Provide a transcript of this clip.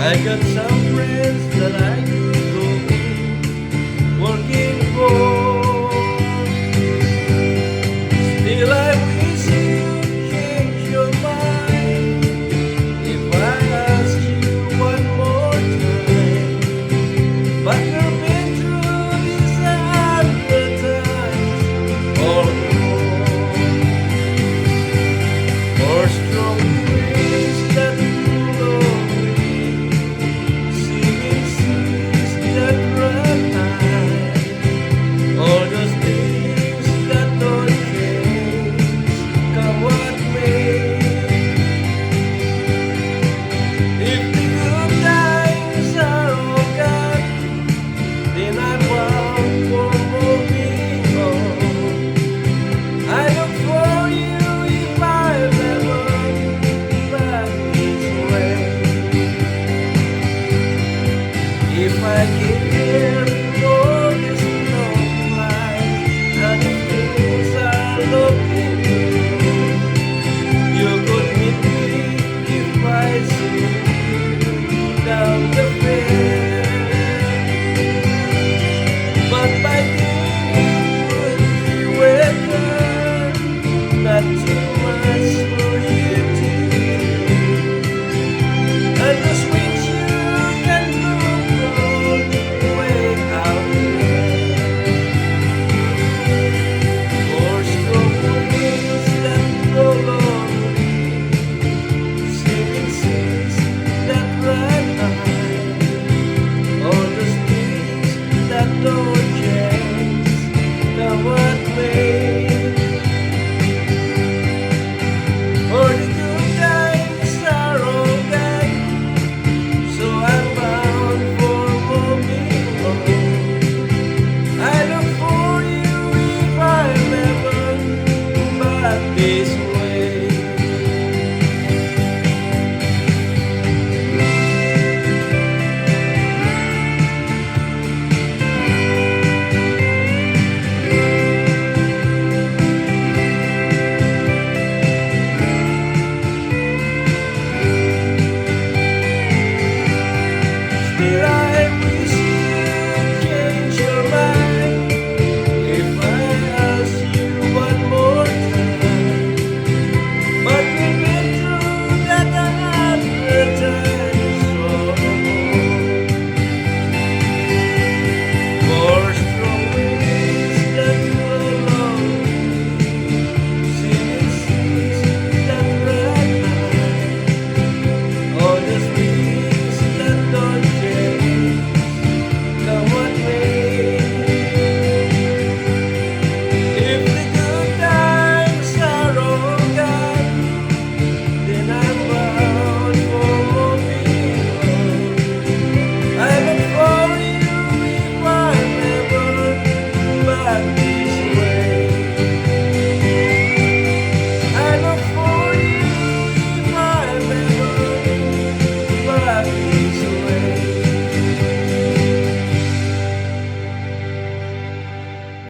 I got some friends that I could go working for. Still I wish you change your mind if I ask you one more time. But you've been through this 100 times or more. Or strong winds that blow away, singing seas that run high. All those things that don't change, come what may. If the good times are all gone, then I'm bound for moving on. I look for you if I've ever been back this way. If I get here before this long flies and if things are looking good, you could meet me if I see